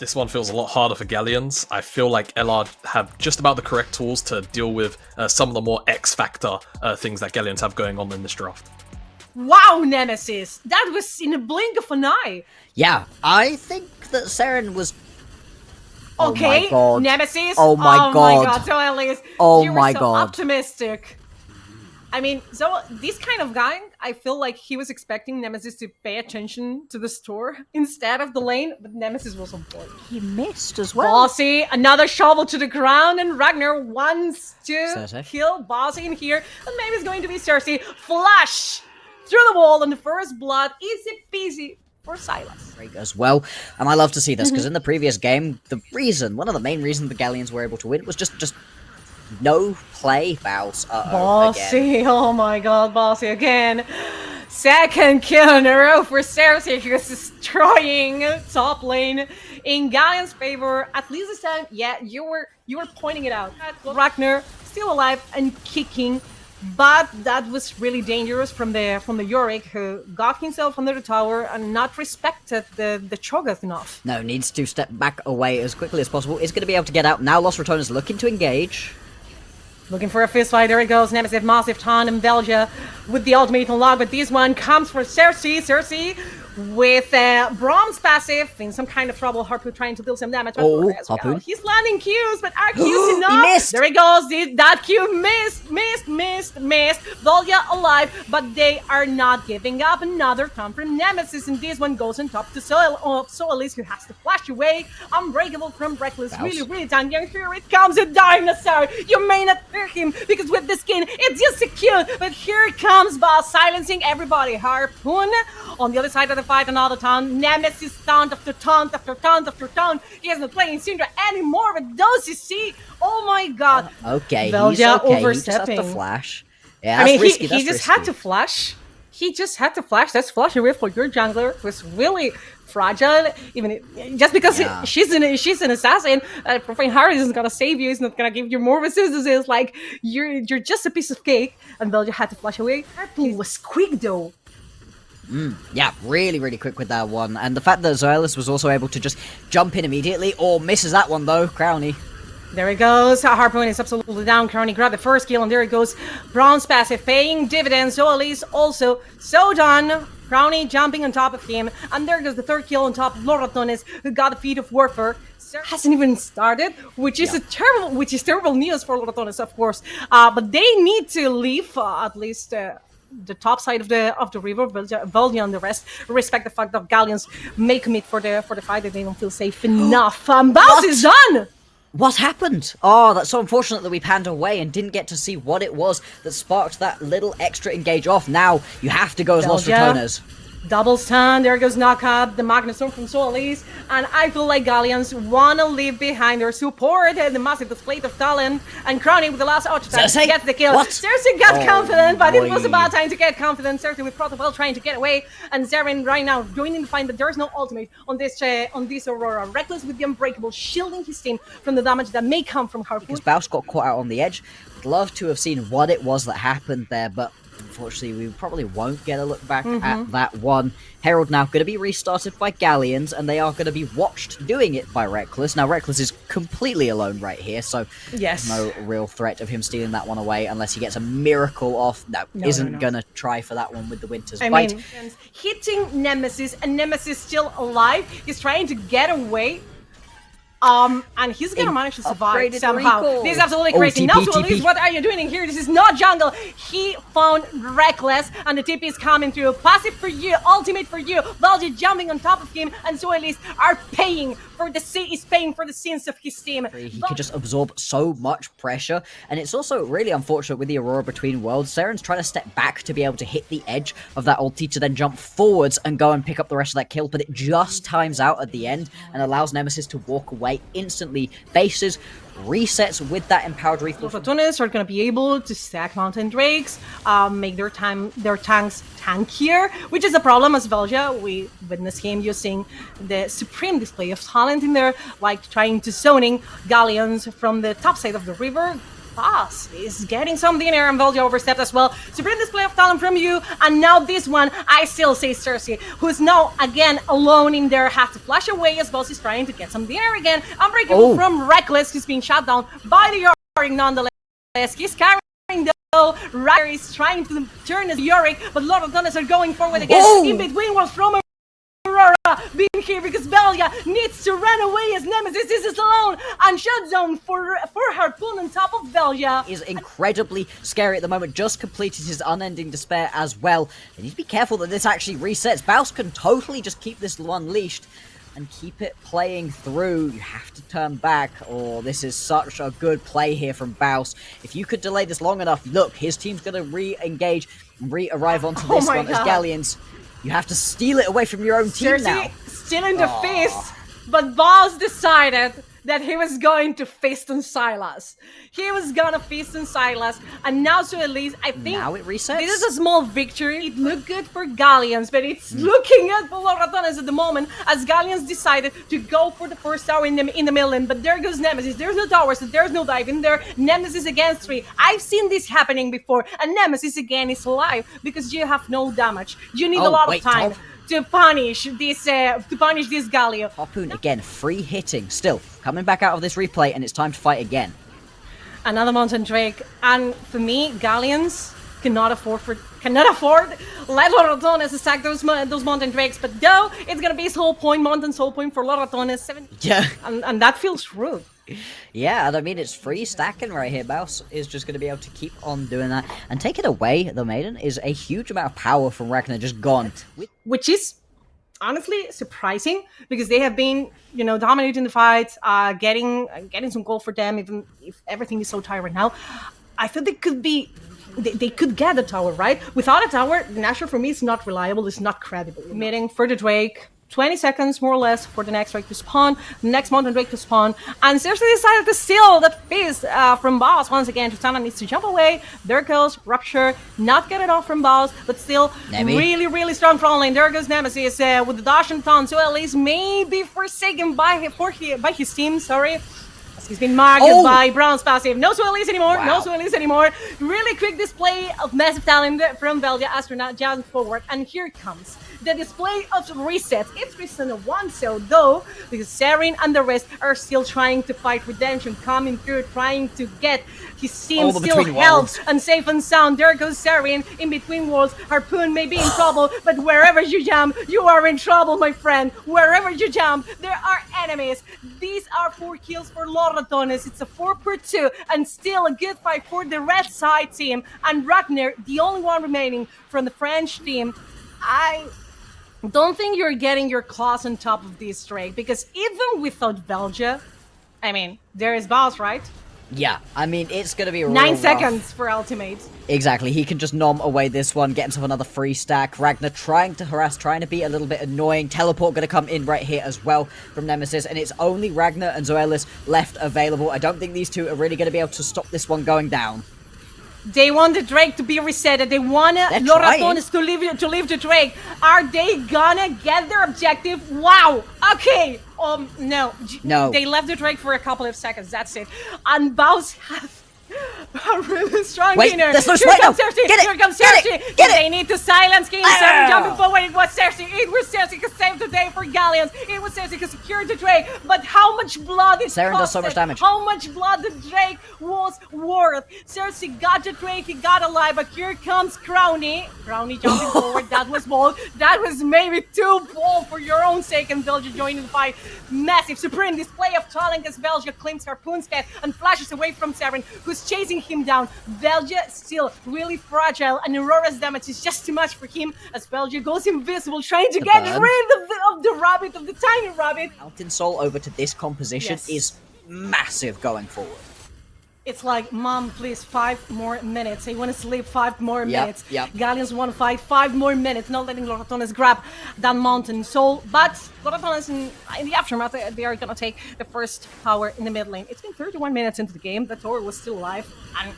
This one feels a lot harder for Galions. I feel like LR have just about the correct tools to deal with some of the more X-factor things that Galions have going on in this draft. Wow, Nemesis! That was in a blink of an eye! Yeah, I think that Seren was... Okay, oh my god. Nemesis! Oh my god. Oh my god, so at least you were so god. optimistic. I mean, so this kind of guy, I feel like he was expecting Nemesis to pay attention to the store instead of the lane, but Nemesis was on board. He missed as well. Bossy, another shovel to the ground, and Ragnar wants to Cersei. kill Bossy in here, and maybe it's going to be Cersei. Flash through the wall on the first blood, easy peasy for Silas. Great as well, and I love to see this because in the previous game, one of the main reasons the Galions were able to win was just no play fouls. Bossy, again. Oh my god, Bossy again. Second kill in a row for Cersei, who's destroying top lane in Galions' favor. At least this time, yeah, you were pointing it out. Ragnar still alive and kicking, but that was really dangerous from the Yorick, who got himself under the tower and not respected the Cho'Gath enough. No, needs to step back away as quickly as possible. Is going to be able to get out now. Lost Ratones looking to engage. Looking for a fist fight, there he goes, Nemesis, massive ton, and Velja with the ultimate unlock, but this one comes for Cersei. Cersei with Braum's passive in some kind of trouble. Harpoon trying to deal some damage. Oh, as Harpoon. Well. He's landing Qs, but are Qs enough? He missed! There he goes, that Q missed. Velja alive, but they are not giving up. Another come from Nemesis, and this one goes on top to Solis, who has to flash away. Unbreakable from Reckless, really down. And here it comes, a dinosaur. You may not hear him, because with the skin, it's just a cute, but here comes Boss, silencing everybody. Harpoon on the other side of the fight, another ton. Nemesis taunt after taunt after taunt after taunt. He isn't playing Syndra anymore, but does you see? Oh my god. Okay, Velja he's okay. overstepping. He just has to flash. Yeah, I mean, risky, he just had to flash. He just had to flash. That's flash away for your jungler, who's really fragile. Even just because she's an assassin, Profane Heart isn't gonna save you. It's not gonna give you more resistance. It's like you're just a piece of cake. And Velja had to flash away. He was quick though. Yeah, really quick with that one. And the fact that Xylas was also able to just jump in immediately, or misses that one though, Crowny. There he goes. Harpoon is absolutely down. Crowny grabbed the first kill, and there he goes. Braum's passive paying dividends. Zoelis also so done. Crowny jumping on top of him, and there goes the third kill on top of Ratones, who got the feat of warfare. Hasn't even started, which is terrible news for Ratones, of course. But they need to leave at least. The top side of the river, Velja and the rest respect the fact that Galions may commit for the fight that they don't feel safe enough. Bounce is done! What happened? Oh, that's so unfortunate that we panned away and didn't get to see what it was that sparked that little extra engage off. Now, you have to go as Lost Ratones. Double stun, there goes knockup, the Magnustorm from Solis, and I feel like Galions wanna leave behind their support and the massive display of talent, and Crowny with the last auto attack gets the kill. What? Cersei got confident, but it was a bad time to get confident. Cersei with Protocol trying to get away, and Zeren right now joining the fight, but there's no ultimate on this Aurora. Reckless with the Unbreakable, shielding his team from the damage that may come from Harpoon. Because Baus got caught out on the edge. I'd love to have seen what it was that happened there, but unfortunately, we probably won't get a look back at that one. Herald now going to be restarted by Galions, and they are going to be watched doing it by Reckless. Now, Reckless is completely alone right here, so yes, no real threat of him stealing that one away unless he gets a miracle off. No, isn't going to try for that one with the Winter's Bite. I mean, hitting Nemesis, and Nemesis still alive. He's trying to get away. And he's gonna manage to survive somehow. This is absolutely crazy. Now, Solis, what are you doing in here? This is not jungle. He found Reckless, and the TP is coming through. Passive for you, ultimate for you. Velja jumping on top of him, and Solis are paying for the sins of his team. He could just absorb so much pressure, and it's also really unfortunate with the Aurora Between Worlds. Seren's trying to step back to be able to hit the edge of that ulti to then jump forwards and go and pick up the rest of that kill, but it just times out at the end and allows Nemesis to walk away instantly. Bases resets with that empowered refill. Ratones are going to be able to stack Mountain Drakes, make their tanks tankier, which is a problem as Velja. We witnessed him using the supreme display of talent in there, like trying to zoning Galions from the top side of the river, Boss is getting something in here, and Velja overstepped as well. Supreme display of talent from you, and now this one, I still say Cersei, who's now again alone in there, has to flash away as Boss is trying to get some dinner again. Unbreakable from Reckless, who's being shot down by the Yorick nonetheless. He's carrying though. Ryder is trying to turn his Yorick, but Lord of Thunders are going forward again. In between was from Aurora being here because Velja needs to run away as Nemesis is alone and shut down for Harpoon on top of Velja. Is incredibly scary at the moment, just completed his unending despair as well. They need to be careful that this actually resets. Baus can totally just keep this unleashed and keep it playing through. You have to turn back. Oh, this is such a good play here from Baus. If you could delay this long enough, look, his team's going to re-engage and re-arrive onto this one as Galions. You have to steal it away from your own team Cersei now. Still in the feast, but Boss decided that he was going to feast on Silas. He was gonna feast on Silas, and now so at least I think now it resets. This is a small victory. It looked good for Galions, but it's looking good for Ratones at the moment as Galions decided to go for the first tower in the middle lane. But there goes Nemesis. There's no towers, so there's no dive in there. Nemesis against 3. I've seen this happening before, and Nemesis again is alive because you have no damage. You need a lot of time to punish this Galio. Harpoon again, free hitting, still coming back out of this replay, and it's time to fight again. Another Mountain Drake, and for me, Galions cannot afford let Ratones attack those Mountain Drakes. But though it's gonna be his whole point, Mountain's whole point for Ratones 7. Yeah, and that feels rude. Yeah, and I mean, it's free stacking right here. Baus is just going to be able to keep on doing that. And take it away, the Maiden, is a huge amount of power from Ragnar just gone. Which is honestly surprising, because they have been, dominating the fight, getting some gold for them, even if everything is so tight right now. I thought they could get a tower, right? Without a tower, Nashor for me is not reliable, it's not credible. Meeting for the Drake. 20 seconds, more or less, for the next Drake to spawn, the next Mountain Drake to spawn, and Cersei decided to steal that fist from Boss once again. Tristana needs to jump away. There goes Rupture, not get it off from Boss, but still really, really strong front lane. There goes Nemesis with the dash and taunt, so at least maybe forsaken by his team, sorry. He's been marked by Brown's passive. No Swellies anymore. Wow. No Swellies anymore. Really quick display of massive talent from Velja Astronaut jumps forward. And here it comes. The display of resets. It's Tristan of one so though, because Sarin and the rest are still trying to fight redemption, coming through, trying to get his team still held and safe and sound. There goes Sarin in between walls. Harpoon may be in trouble, but wherever you jump, you are in trouble, my friend. Wherever you jump, there are enemies. These are 4 kills for Ratones. It's a 4-2, and still a good fight for the red side team. And Ragnar, the only one remaining from the French team. I don't think you're getting your claws on top of this Drake, because even without Velja, I mean, there is Boss, right? Yeah, I mean, it's going to be 9 seconds for ultimate. Exactly, he can just nom away this one, get himself another free stack. Ragnar trying to harass, trying to be a little bit annoying. Teleport going to come in right here as well from Nemesis, and it's only Ragnar and Zoelis left available. I don't think these two are really going to be able to stop this one going down. They want the Drake to be resetted. They want Ratones to leave the Drake. Are they gonna get their objective? Wow. Okay. No. They left the Drake for a couple of seconds. That's it. And Baus has a really strong inner. There's no Here comes Cersei. Here comes Cersei. They need to silence King Sam jumping forward. It was Cersei. It was Cersei who saved the day for Galions. It was Cersei who secured the Drake. But how much blood it Saren does so much damage. How much blood the Drake was worth. Cersei got the Drake. He got alive. But here comes Crowny. Crowny jumping forward. That was bold. That was maybe too bold for your own sake. And Velja joining the fight. Massive supreme display of talent as Velja claims Harpoon's head and flashes away from Saren, who's chasing him down. Velja still really fragile, and Aurora's damage is just too much for him as Velja goes invisible, trying to get rid of the rabbit, of the tiny rabbit. Mountain Soul over to this composition is massive going forward. It's like, Mom, please, 5 more minutes. I want to sleep 5 more minutes. Galions want to fight 5 more minutes, not letting Ratones grab that Mountain Soul. But Ratones in the aftermath, they are going to take the first tower in the mid lane. It's been 31 minutes into the game. The tower was still alive and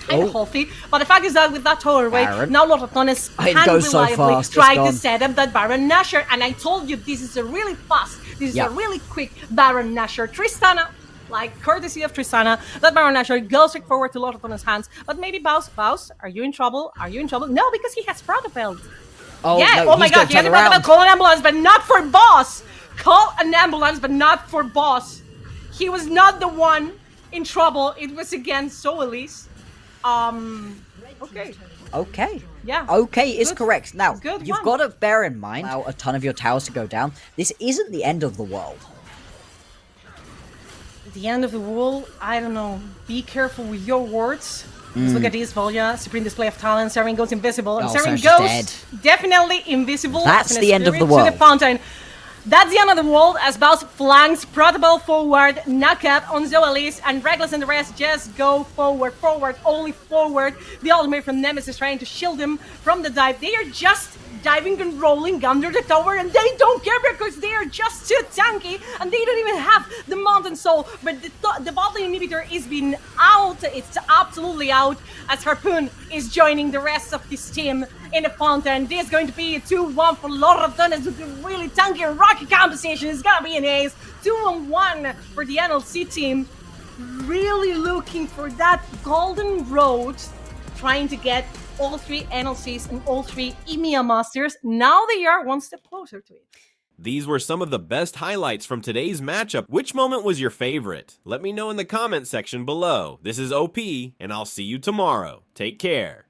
kind of healthy. But the fact is that with that tower away, now Ratones can reliably try to set up that Baron Nashor. And I told you, this is a really fast, this is a really quick Baron Nashor. Tristana, like courtesy of Tristana, that Baron Nashor goes straight forward to Ratones' hands. But maybe Baus, are you in trouble? Are you in trouble? No, because he has Protopelt. Oh, yeah, no, oh my god, he has Protopelt. Call an ambulance, but not for boss. Call an ambulance, but not for boss. He was not the one in trouble. It was against Solis. Okay. Okay. Yeah. Okay is Good. correct. Now, Good you've one. got to bear in mind allow a ton of your towers to go down. This isn't the end of the world. The end of the world, I don't know. Be careful with your words. Let's look at this, Volya. Supreme display of talent. Seren goes invisible. And Oh, Seren Seren's goes definitely invisible. That's as an the end of the spirit world. To the fountain. That's the end of the world as Baus flanks Protobel forward, Knockup on Zoelis, and Reckless and the rest just go forward, only forward. The ultimate from Nemesis trying to shield him from the dive. They are just diving and rolling under the tower, and they don't care because they are just too tanky, and they don't even have the Mountain Soul. But the bottling inhibitor is being out. It's absolutely out as Harpoon is joining the rest of this team in the fountain. This is going to be a 2-1 for Ratones with a really tanky and rocky composition. It's gonna be an ace. 2-1 for the NLC team. Really looking for that golden road, trying to get all 3 NLCs and all 3 EMEA Masters. Now they are one step closer to it. These were some of the best highlights from today's matchup. Which moment was your favorite? Let me know in the comment section below. This is OP, and I'll see you tomorrow. Take care.